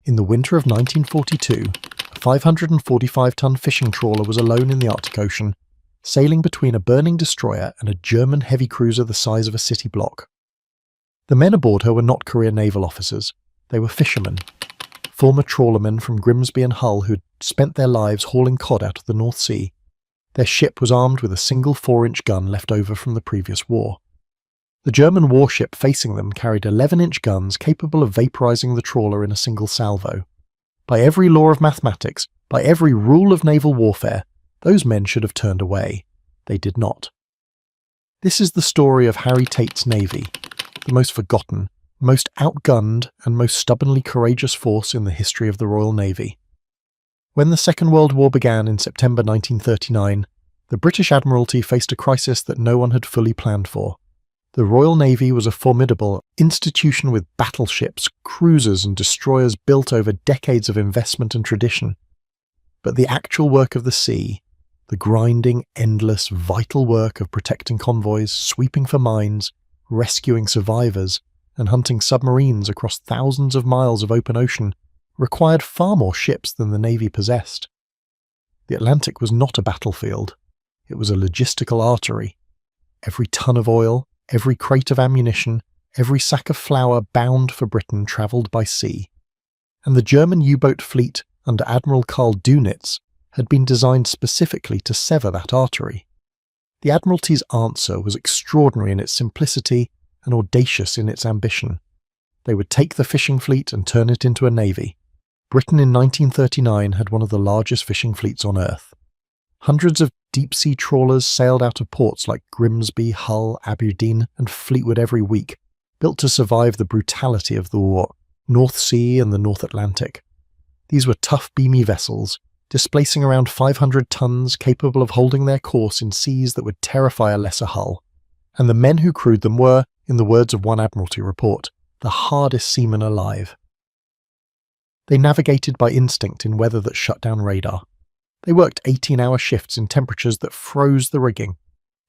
In the winter of 1942, a 545-ton fishing trawler was alone in the Arctic Ocean, sailing between a burning destroyer and a German heavy cruiser the size of a city block. The men aboard her were not career naval officers. They were fishermen, former trawlermen from Grimsby and Hull who had spent their lives hauling cod out of the North Sea. Their ship was armed with a single 4-inch gun left over from the previous war. The German warship facing them carried 11-inch guns capable of vaporizing the trawler in a single salvo. By every law of mathematics, by every rule of naval warfare, those men should have turned away. They did not. This is the story of Harry Tate's Navy, the most forgotten, most outgunned and most stubbornly courageous force in the history of the Royal Navy. When the Second World War began in September 1939, the British Admiralty faced a crisis that no one had fully planned for. The Royal Navy was a formidable institution with battleships, cruisers and destroyers built over decades of investment and tradition. But the actual work of the sea, the grinding, endless, vital work of protecting convoys, sweeping for mines, rescuing survivors, and hunting submarines across thousands of miles of open ocean, required far more ships than the Navy possessed. The Atlantic was not a battlefield. It was a logistical artery. Every ton of oil, every crate of ammunition, every sack of flour bound for Britain travelled by sea. And the German U-boat fleet under Admiral Karl Dönitz had been designed specifically to sever that artery. The Admiralty's answer was extraordinary in its simplicity and audacious in its ambition. They would take the fishing fleet and turn it into a navy. Britain in 1939 had one of the largest fishing fleets on Earth. Hundreds of deep-sea trawlers sailed out of ports like Grimsby, Hull, Aberdeen and Fleetwood every week, built to survive the brutality of the war, North Sea and the North Atlantic. These were tough, beamy vessels, displacing around 500 tons, capable of holding their course in seas that would terrify a lesser hull. And the men who crewed them were, in the words of one Admiralty report, the hardest seamen alive. They navigated by instinct in weather that shut down radar. They worked 18-hour shifts in temperatures that froze the rigging.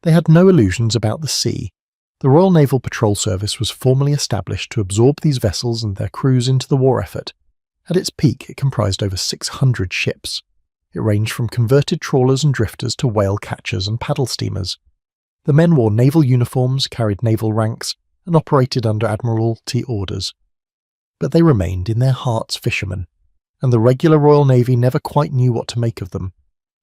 They had no illusions about the sea. The Royal Naval Patrol Service was formally established to absorb these vessels and their crews into the war effort. At its peak, it comprised over 600 ships. It ranged from converted trawlers and drifters to whale catchers and paddle steamers. The men wore naval uniforms, carried naval ranks, and operated under Admiralty orders. But they remained in their hearts fishermen, and the regular Royal Navy never quite knew what to make of them.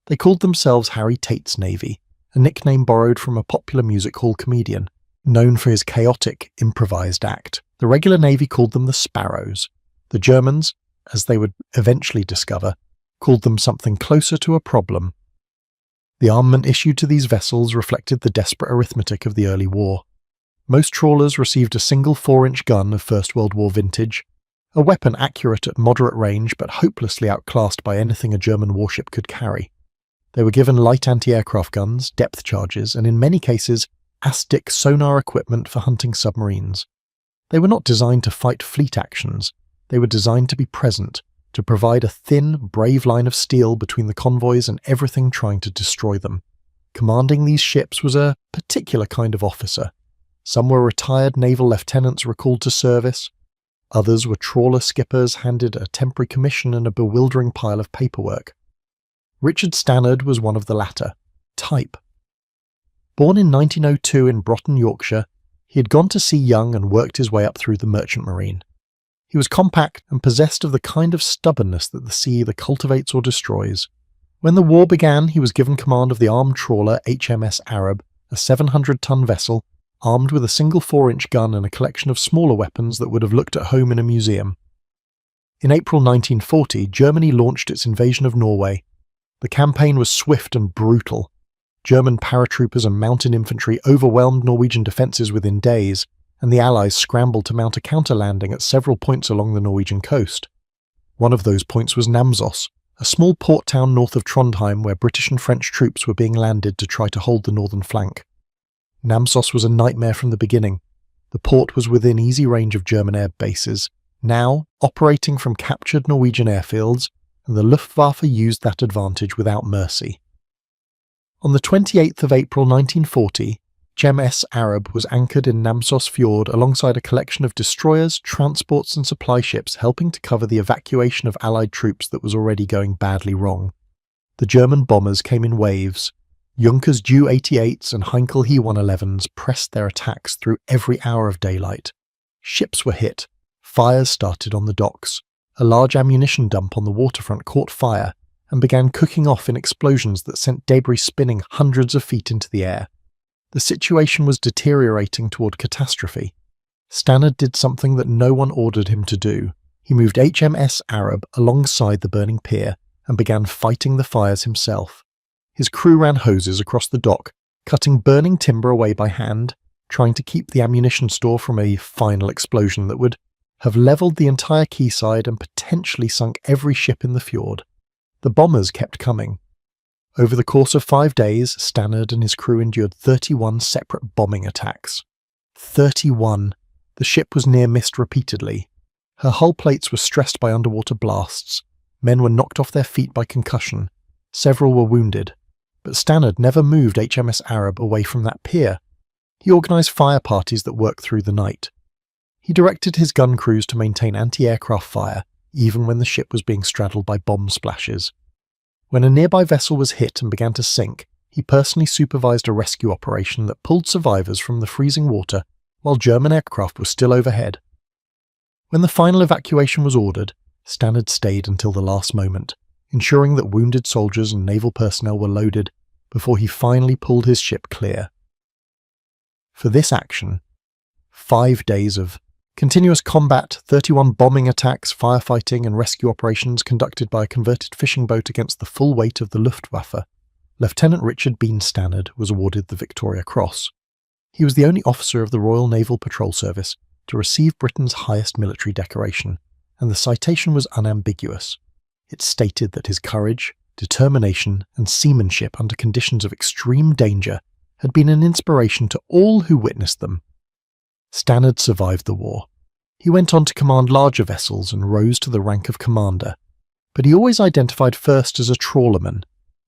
They called themselves Harry Tate's Navy, a nickname borrowed from a popular music hall comedian, known for his chaotic, improvised act. The regular Navy called them the Sparrows. The Germans, as they would eventually discover, called them something closer to a problem. The armament issued to these vessels reflected the desperate arithmetic of the early war. Most trawlers received a single 4-inch gun of First World War vintage, a weapon accurate at moderate range but hopelessly outclassed by anything a German warship could carry. They were given light anti-aircraft guns, depth charges, and in many cases, ASDIC sonar equipment for hunting submarines. They were not designed to fight fleet actions. They were designed to be present, to provide a thin, brave line of steel between the convoys and everything trying to destroy them. Commanding these ships was a particular kind of officer. Some were retired naval lieutenants recalled to service. Others were trawler skippers handed a temporary commission and a bewildering pile of paperwork. Richard Stannard was one of the latter, type. Born in 1902 in Broughton, Yorkshire, he had gone to sea young and worked his way up through the merchant marine. He was compact and possessed of the kind of stubbornness that the sea either cultivates or destroys. When the war began, he was given command of the armed trawler HMS Arab, a 700-ton vessel, armed with a single 4-inch gun and a collection of smaller weapons that would have looked at home in a museum. In April 1940, Germany launched its invasion of Norway. The campaign was swift and brutal. German paratroopers and mountain infantry overwhelmed Norwegian defences within days, and the Allies scrambled to mount a counter-landing at several points along the Norwegian coast. One of those points was Namsos, a small port town north of Trondheim where British and French troops were being landed to try to hold the northern flank. Namsos was a nightmare from the beginning. The port was within easy range of German air bases, now operating from captured Norwegian airfields, and the Luftwaffe used that advantage without mercy. On the 28th of April 1940, HMS Arab was anchored in Namsos Fjord alongside a collection of destroyers, transports and supply ships helping to cover the evacuation of Allied troops that was already going badly wrong. The German bombers came in waves. Junkers Ju-88s and Heinkel He-111s pressed their attacks through every hour of daylight. Ships were hit. Fires started on the docks. A large ammunition dump on the waterfront caught fire and began cooking off in explosions that sent debris spinning hundreds of feet into the air. The situation was deteriorating toward catastrophe. Stannard did something that no one ordered him to do. He moved HMS Arab alongside the burning pier and began fighting the fires himself. His crew ran hoses across the dock, cutting burning timber away by hand, trying to keep the ammunition store from a final explosion that would have levelled the entire quayside and potentially sunk every ship in the fjord. The bombers kept coming. Over the course of 5 days, Stannard and his crew endured 31 separate bombing attacks. 31. The ship was near-missed repeatedly. Her hull plates were stressed by underwater blasts. Men were knocked off their feet by concussion. Several were wounded. But Stannard never moved HMS Arab away from that pier. He organised fire parties that worked through the night. He directed his gun crews to maintain anti-aircraft fire, even when the ship was being straddled by bomb splashes. When a nearby vessel was hit and began to sink, he personally supervised a rescue operation that pulled survivors from the freezing water while German aircraft were still overhead. When the final evacuation was ordered, Stannard stayed until the last moment, ensuring that wounded soldiers and naval personnel were loaded before he finally pulled his ship clear. For this action, 5 days of continuous combat, 31 bombing attacks, firefighting and rescue operations conducted by a converted fishing boat against the full weight of the Luftwaffe, Lieutenant Richard Bean Stannard was awarded the Victoria Cross. He was the only officer of the Royal Naval Patrol Service to receive Britain's highest military decoration, and the citation was unambiguous. It stated that his courage, determination and seamanship under conditions of extreme danger had been an inspiration to all who witnessed them. Stannard survived the war. He went on to command larger vessels and rose to the rank of commander, but he always identified first as a trawlerman.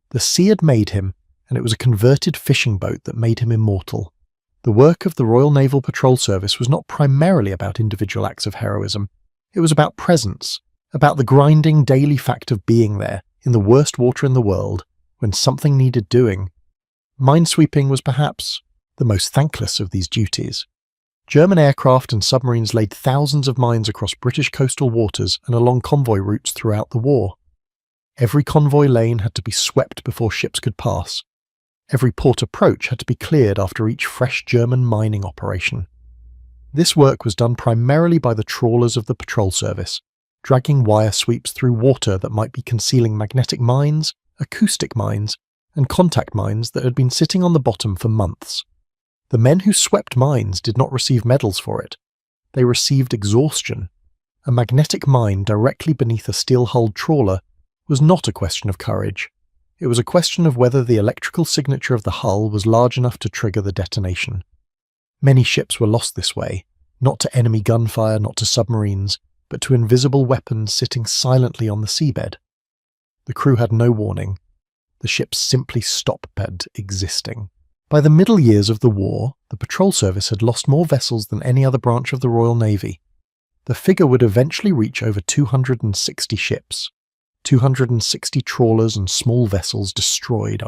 The sea had made him, and it was a converted fishing boat that made him immortal. The work of the Royal Naval Patrol Service was not primarily about individual acts of heroism. It was about presence, about the grinding daily fact of being there, in the worst water in the world, when something needed doing. Minesweeping was perhaps the most thankless of these duties. German aircraft and submarines laid thousands of mines across British coastal waters and along convoy routes throughout the war. Every convoy lane had to be swept before ships could pass. Every port approach had to be cleared after each fresh German mining operation. This work was done primarily by the trawlers of the patrol service, dragging wire sweeps through water that might be concealing magnetic mines, acoustic mines, and contact mines that had been sitting on the bottom for months. The men who swept mines did not receive medals for it. They received exhaustion. A magnetic mine directly beneath a steel-hulled trawler was not a question of courage. It was a question of whether the electrical signature of the hull was large enough to trigger the detonation. Many ships were lost this way, not to enemy gunfire, not to submarines, but to invisible weapons sitting silently on the seabed. The crew had no warning. The ships simply stopped existing. By the middle years of the war, the patrol service had lost more vessels than any other branch of the Royal Navy. The figure would eventually reach over 260 ships. 260 trawlers and small vessels destroyed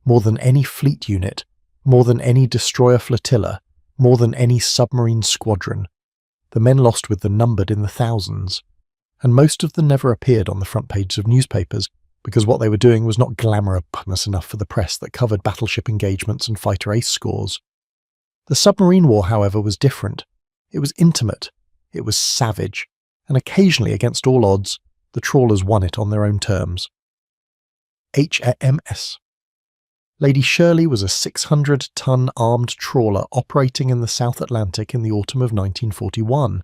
more than any fleet unit, more than any destroyer flotilla, more than any submarine squadron. The men lost with them numbered in the thousands, and most of them never appeared on the front pages of newspapers because what they were doing was not glamorous enough for the press that covered battleship engagements and fighter ace scores. The submarine war, however, was different. It was intimate, it was savage, and occasionally, against all odds, the trawlers won it on their own terms. HMS Lady Shirley was a 600-ton armed trawler operating in the South Atlantic in the autumn of 1941.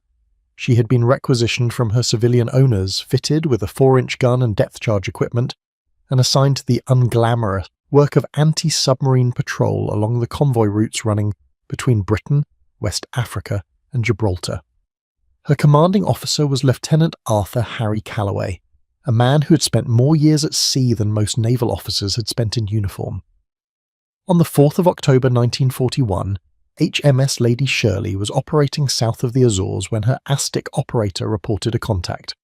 She had been requisitioned from her civilian owners, fitted with a 4-inch gun and depth charge equipment, and assigned to the unglamorous work of anti-submarine patrol along the convoy routes running between Britain, West Africa, and Gibraltar. Her commanding officer was Lieutenant Arthur Harry Calloway, a man who had spent more years at sea than most naval officers had spent in uniform. On the 4th of October 1941, HMS Lady Shirley was operating south of the Azores when her ASTIC operator reported a contact.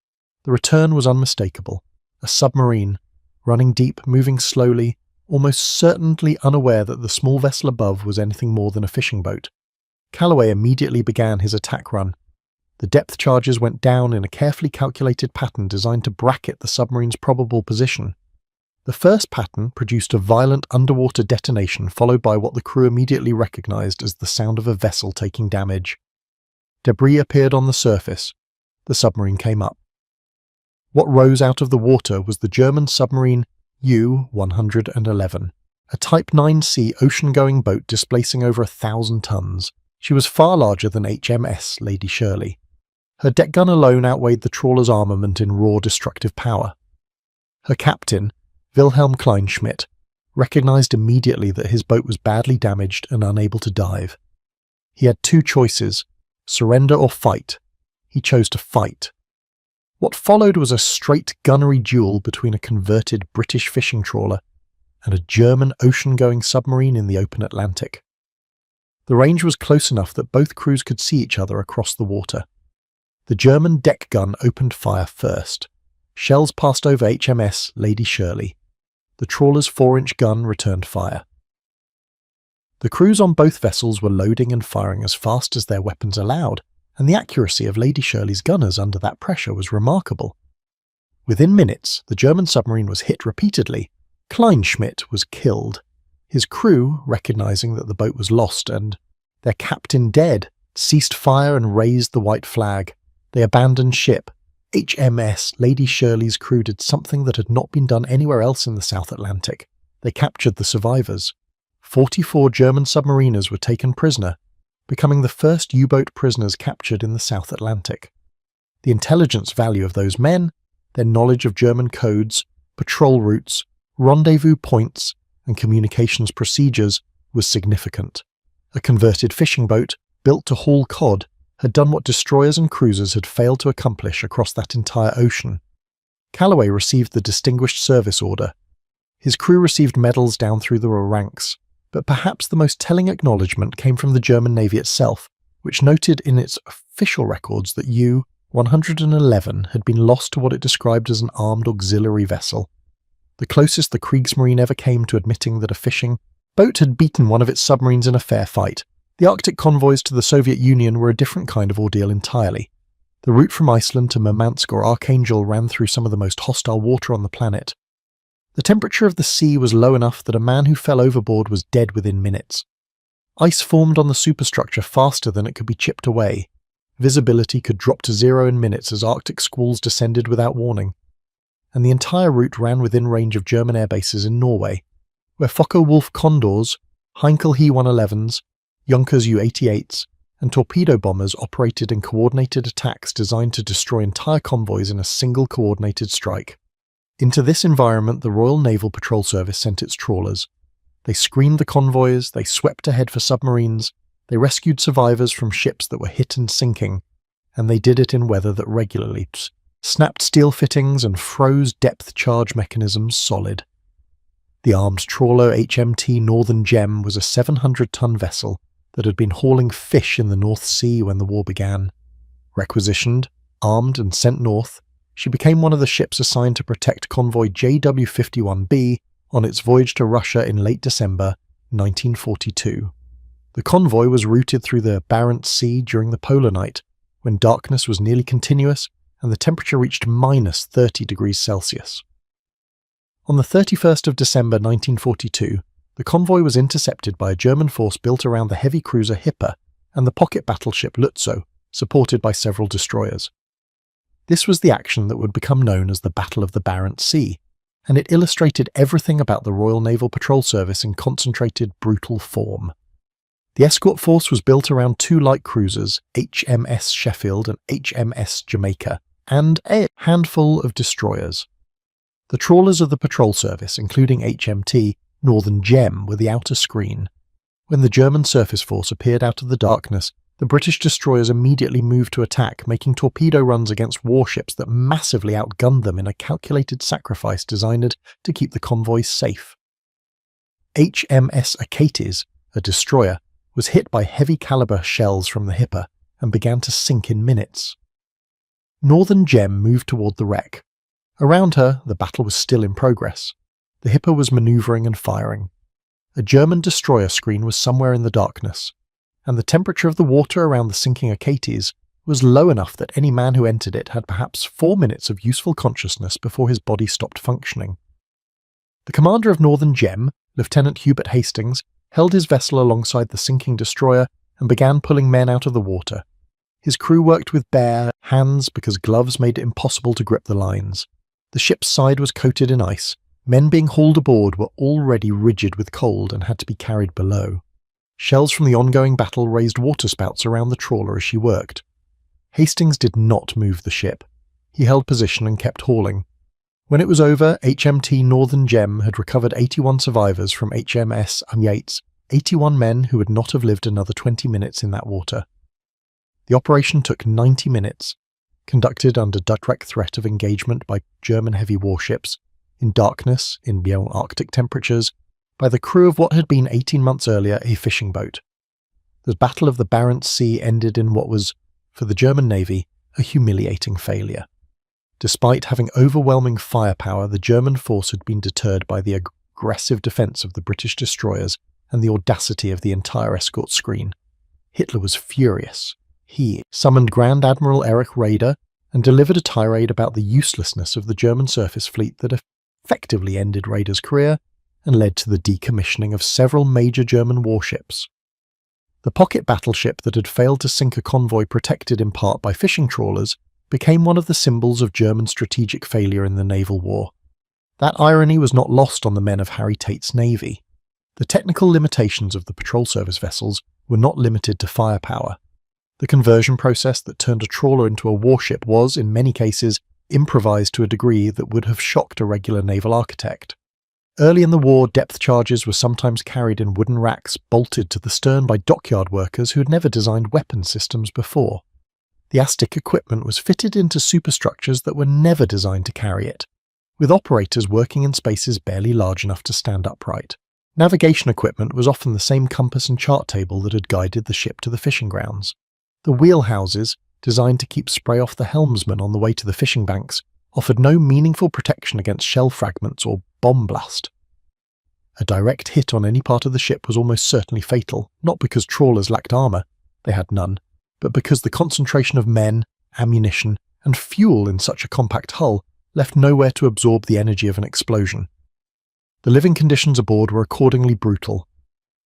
The return was unmistakable. A submarine, running deep, moving slowly, almost certainly unaware that the small vessel above was anything more than a fishing boat. Calloway immediately began his attack run. The depth charges went down in a carefully calculated pattern designed to bracket the submarine's probable position. The first pattern produced a violent underwater detonation followed by what the crew immediately recognized as the sound of a vessel taking damage. Debris appeared on the surface. The submarine came up. What rose out of the water was the German submarine U-111, a Type 9C ocean-going boat displacing over 1,000 tons. She was far larger than HMS Lady Shirley. Her deck gun alone outweighed the trawler's armament in raw destructive power. Her captain, Wilhelm Kleinschmidt, recognized immediately that his boat was badly damaged and unable to dive. He had two choices, surrender or fight. He chose to fight. What followed was a straight gunnery duel between a converted British fishing trawler and a German ocean-going submarine in the open Atlantic. The range was close enough that both crews could see each other across the water. The German deck gun opened fire first. Shells passed over HMS Lady Shirley. The trawler's 4-inch gun returned fire. The crews on both vessels were loading and firing as fast as their weapons allowed, and the accuracy of Lady Shirley's gunners under that pressure was remarkable. Within minutes, the German submarine was hit repeatedly. Kleinschmidt was killed. His crew, recognizing that the boat was lost and their captain dead, ceased fire and raised the white flag. They abandoned ship. HMS Lady Shirley's crew did something that had not been done anywhere else in the South Atlantic. They captured the survivors. 44 German submariners were taken prisoner, becoming the first U-boat prisoners captured in the South Atlantic. The intelligence value of those men, their knowledge of German codes, patrol routes, rendezvous points, and communications procedures was significant. A converted fishing boat, built to haul cod, had done what destroyers and cruisers had failed to accomplish across that entire ocean. Calloway received the Distinguished Service Order. His crew received medals down through the ranks, but perhaps the most telling acknowledgement came from the German Navy itself, which noted in its official records that U-111 had been lost to what it described as an armed auxiliary vessel. The closest the Kriegsmarine ever came to admitting that a fishing boat had beaten one of its submarines in a fair fight. The Arctic convoys to the Soviet Union were a different kind of ordeal entirely. The route from Iceland to Murmansk or Archangel ran through some of the most hostile water on the planet. The temperature of the sea was low enough that a man who fell overboard was dead within minutes. Ice formed on the superstructure faster than it could be chipped away. Visibility could drop to zero in minutes as Arctic squalls descended without warning. And the entire route ran within range of German air bases in Norway, where Focke-Wulf Condors, Heinkel He-111s, Junkers Ju-88s, and torpedo bombers operated in coordinated attacks designed to destroy entire convoys in a single coordinated strike. Into this environment, the Royal Naval Patrol Service sent its trawlers. They screened the convoys, they swept ahead for submarines, they rescued survivors from ships that were hit and sinking, and they did it in weather that regularly snapped steel fittings and froze depth charge mechanisms solid. The armed trawler HMT Northern Gem was a 700-ton vessel that had been hauling fish in the North Sea when the war began. Requisitioned, armed and sent north, she became one of the ships assigned to protect convoy JW-51B on its voyage to Russia in late December 1942. The convoy was routed through the Barents Sea during the polar night, when darkness was nearly continuous and the temperature reached minus 30 degrees Celsius. On the 31st of December 1942, the convoy was intercepted by a German force built around the heavy cruiser Hipper and the pocket battleship Lutzow, supported by several destroyers. This was the action that would become known as the Battle of the Barents Sea, and it illustrated everything about the Royal Naval Patrol Service in concentrated, brutal form. The escort force was built around two light cruisers, HMS Sheffield and HMS Jamaica, and a handful of destroyers. The trawlers of the patrol service, including HMT Northern Gem, were the outer screen. When the German surface force appeared out of the darkness, the British destroyers immediately moved to attack, making torpedo runs against warships that massively outgunned them in a calculated sacrifice designed to keep the convoys safe. HMS Achates, a destroyer, was hit by heavy caliber shells from the Hipper and began to sink in minutes. Northern Gem moved toward the wreck. Around her, the battle was still in progress. The Hipper was manoeuvring and firing. A German destroyer screen was somewhere in the darkness, and the temperature of the water around the sinking Achates was low enough that any man who entered it had perhaps 4 minutes of useful consciousness before his body stopped functioning. The commander of Northern Gem, Lieutenant Hubert Hastings, held his vessel alongside the sinking destroyer and began pulling men out of the water. His crew worked with bare hands because gloves made it impossible to grip the lines. The ship's side was coated in ice. Men being hauled aboard were already rigid with cold and had to be carried below. Shells from the ongoing battle raised waterspouts around the trawler as she worked. Hastings did not move the ship. He held position and kept hauling. When it was over, HMT Northern Gem had recovered 81 survivors from HMS Yates, 81 men who would not have lived another 20 minutes in that water. The operation took 90 minutes, conducted under direct threat of engagement by German heavy warships, in darkness, in beyond Arctic temperatures, by the crew of what had been 18 months earlier a fishing boat. The Battle of the Barents Sea ended in what was, for the German Navy, a humiliating failure. Despite having overwhelming firepower, the German force had been deterred by the aggressive defence of the British destroyers and the audacity of the entire escort screen. Hitler was furious. He summoned Grand Admiral Erich Raeder and delivered a tirade about the uselessness of the German surface fleet that effectively ended Raeder's career and led to the decommissioning of several major German warships. The pocket battleship that had failed to sink a convoy protected in part by fishing trawlers became one of the symbols of German strategic failure in the naval war. That irony was not lost on the men of Harry Tate's navy. The technical limitations of the patrol service vessels were not limited to firepower. The conversion process that turned a trawler into a warship was, in many cases, improvised to a degree that would have shocked a regular naval architect. Early in the war, depth charges were sometimes carried in wooden racks bolted to the stern by dockyard workers who had never designed weapon systems before. The ASTIC equipment was fitted into superstructures that were never designed to carry it, with operators working in spaces barely large enough to stand upright. Navigation equipment was often the same compass and chart table that had guided the ship to the fishing grounds. The wheelhouses, designed to keep spray off the helmsman on the way to the fishing banks, offered no meaningful protection against shell fragments or bomb blast. A direct hit on any part of the ship was almost certainly fatal, not because trawlers lacked armour, they had none, but because the concentration of men, ammunition, and fuel in such a compact hull left nowhere to absorb the energy of an explosion. The living conditions aboard were accordingly brutal.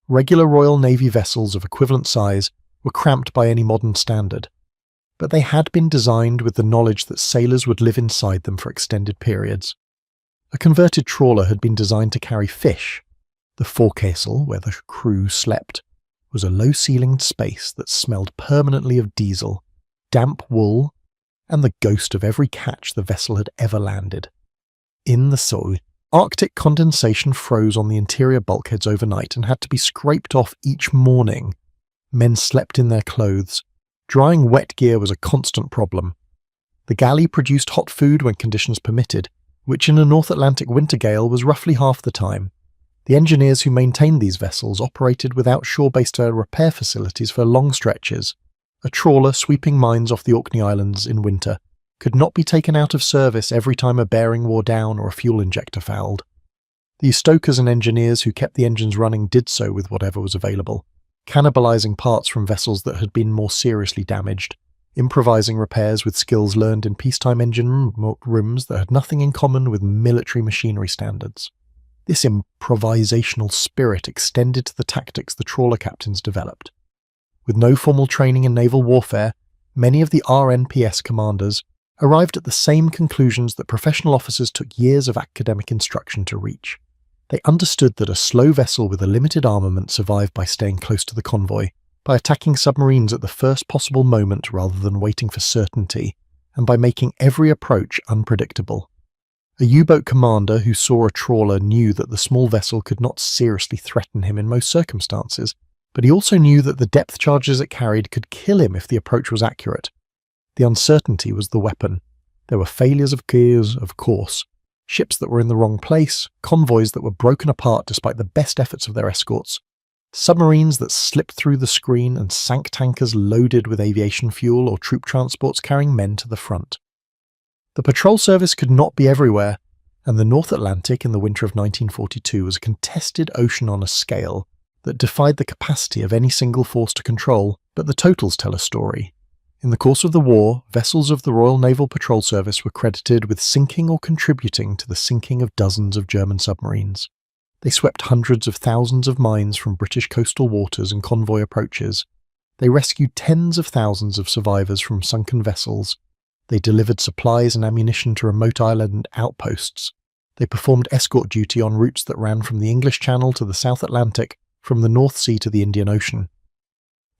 Regular Royal Navy vessels of equivalent size were cramped by any modern standard, but they had been designed with the knowledge that sailors would live inside them for extended periods. A converted trawler had been designed to carry fish. The forecastle, where the crew slept, was a low-ceilinged space that smelled permanently of diesel, damp wool, and the ghost of every catch the vessel had ever landed. In the Soul, Arctic condensation froze on the interior bulkheads overnight and had to be scraped off each morning. Men slept in their clothes. Drying wet gear was a constant problem. The galley produced hot food when conditions permitted, which in a North Atlantic winter gale was roughly half the time. The engineers who maintained these vessels operated without shore-based repair facilities for long stretches. A trawler sweeping mines off the Orkney Islands in winter could not be taken out of service every time a bearing wore down or a fuel injector fouled. The stokers and engineers who kept the engines running did so with whatever was available, cannibalizing parts from vessels that had been more seriously damaged, improvising repairs with skills learned in peacetime engine rooms that had nothing in common with military machinery standards. This improvisational spirit extended to the tactics the trawler captains developed. With no formal training in naval warfare, many of the RNPS commanders arrived at the same conclusions that professional officers took years of academic instruction to reach. They understood that a slow vessel with a limited armament survived by staying close to the convoy, by attacking submarines at the first possible moment rather than waiting for certainty, and by making every approach unpredictable. A U-boat commander who saw a trawler knew that the small vessel could not seriously threaten him in most circumstances, but he also knew that the depth charges it carried could kill him if the approach was accurate. The uncertainty was the weapon. There were failures of gears, of course. ships that were in the wrong place, convoys that were broken apart despite the best efforts of their escorts, submarines that slipped through the screen, and sank tankers loaded with aviation fuel or troop transports carrying men to the front. The patrol service could not be everywhere, and the North Atlantic in the winter of 1942 was a contested ocean on a scale that defied the capacity of any single force to control, but the totals tell a story. In the course of the war, vessels of the Royal Naval Patrol Service were credited with sinking or contributing to the sinking of dozens of German submarines. They swept hundreds of thousands of mines from British coastal waters and convoy approaches. They rescued tens of thousands of survivors from sunken vessels. They delivered supplies and ammunition to remote island outposts. They performed escort duty on routes that ran from the English Channel to the South Atlantic, from the North Sea to the Indian Ocean.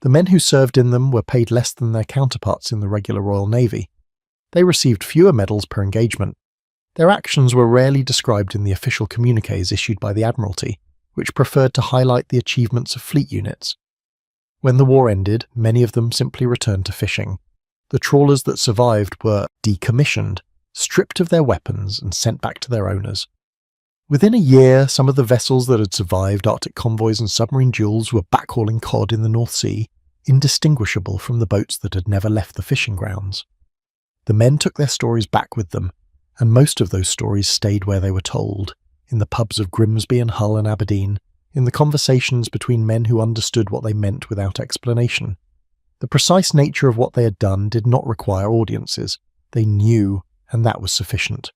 The men who served in them were paid less than their counterparts in the regular Royal Navy. They received fewer medals per engagement. Their actions were rarely described in the official communiques issued by the Admiralty, which preferred to highlight the achievements of fleet units. When the war ended, many of them simply returned to fishing. The trawlers that survived were decommissioned, stripped of their weapons, and sent back to their owners. Within a year, some of the vessels that had survived Arctic convoys and submarine duels were backhauling cod in the North Sea, indistinguishable from the boats that had never left the fishing grounds. The men took their stories back with them, and most of those stories stayed where they were told, in the pubs of Grimsby and Hull and Aberdeen, in the conversations between men who understood what they meant without explanation. The precise nature of what they had done did not require audiences. They knew, and that was sufficient.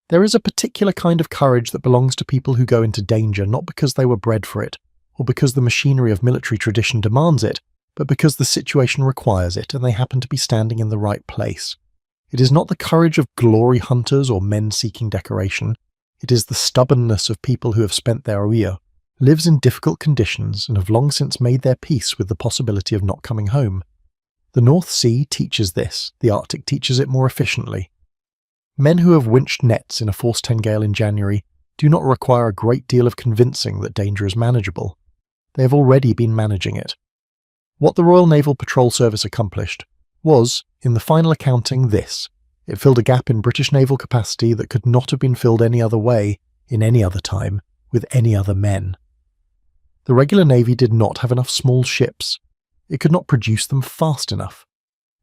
There is a particular kind of courage that belongs to people who go into danger not because they were bred for it, or because the machinery of military tradition demands it, but because the situation requires it and they happen to be standing in the right place. It is not the courage of glory hunters or men seeking decoration. It is the stubbornness of people who have spent their oia, lives in difficult conditions, and have long since made their peace with the possibility of not coming home. The North Sea teaches this, the Arctic teaches it more efficiently. Men who have winched nets in a force 10 gale in January do not require a great deal of convincing that danger is manageable. They have already been managing it. What the Royal Naval Patrol Service accomplished was, in the final accounting, this. It filled a gap in British naval capacity that could not have been filled any other way, in any other time, with any other men. The regular Navy did not have enough small ships. It could not produce them fast enough.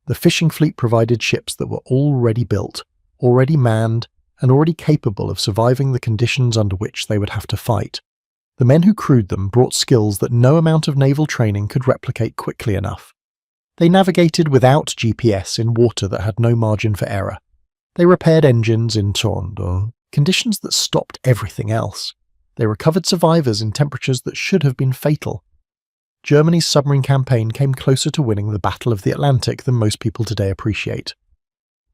The fishing fleet provided ships that were already built, already manned, and already capable of surviving the conditions under which they would have to fight. The men who crewed them brought skills that no amount of naval training could replicate quickly enough. They navigated without GPS in water that had no margin for error. They repaired engines in Toronto, conditions that stopped everything else. They recovered survivors in temperatures that should have been fatal. Germany's submarine campaign came closer to winning the Battle of the Atlantic than most people today appreciate.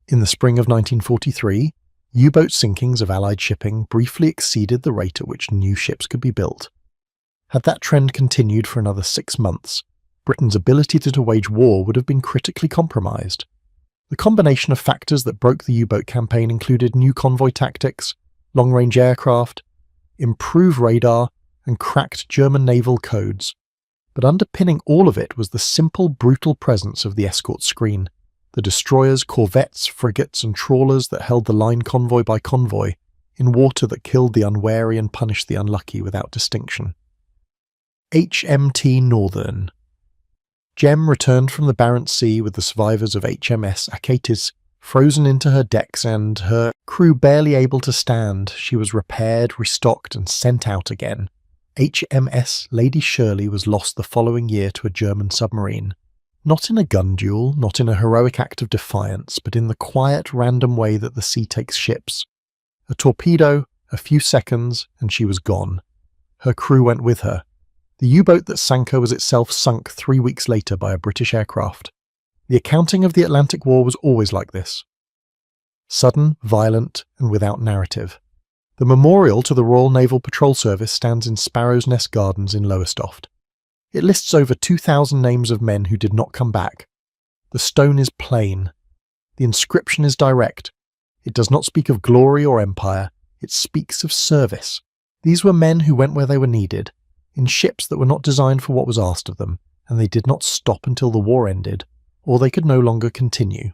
In the spring of 1943, U-boat sinkings of Allied shipping briefly exceeded the rate at which new ships could be built. Had that trend continued for another 6 months, Britain's ability to wage war would have been critically compromised. The combination of factors that broke the U-boat campaign included new convoy tactics, long-range aircraft, improved radar, and cracked German naval codes. But underpinning all of it was the simple, brutal presence of the escort screen. The destroyers, corvettes, frigates, and trawlers that held the line convoy by convoy, in water that killed the unwary and punished the unlucky without distinction. HMT Northern. Jem returned from the Barents Sea with the survivors of HMS Achates frozen into her decks and, her crew barely able to stand, she was repaired, restocked, and sent out again. HMS Lady Shirley was lost the following year to a German submarine. Not in a gun duel, not in a heroic act of defiance, but in the quiet, random way that the sea takes ships. A torpedo, a few seconds, and she was gone. Her crew went with her. The U-boat that sank her was itself sunk 3 weeks later by a British aircraft. The accounting of the Atlantic War was always like this. Sudden, violent, and without narrative. The memorial to the Royal Naval Patrol Service stands in Sparrow's Nest Gardens in Lowestoft. It lists over 2,000 names of men who did not come back. The stone is plain. The inscription is direct. It does not speak of glory or empire. It speaks of service. These were men who went where they were needed, in ships that were not designed for what was asked of them, and they did not stop until the war ended, or they could no longer continue.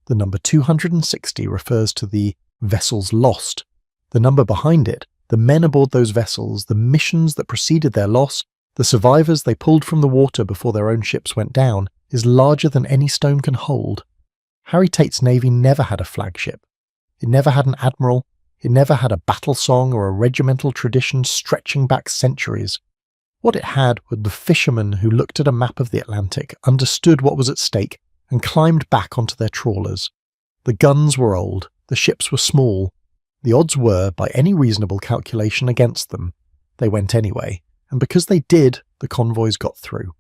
The number 260 refers to the vessels lost. The number behind it, the men aboard those vessels, the missions that preceded their loss, the survivors they pulled from the water before their own ships went down, is larger than any stone can hold. Harry Tate's navy never had a flagship. It never had an admiral. It never had a battle song or a regimental tradition stretching back centuries. What it had were the fishermen who looked at a map of the Atlantic, understood what was at stake, and climbed back onto their trawlers. The guns were old, the ships were small. The odds were, by any reasonable calculation, against them. They went anyway, and because they did, the convoys got through.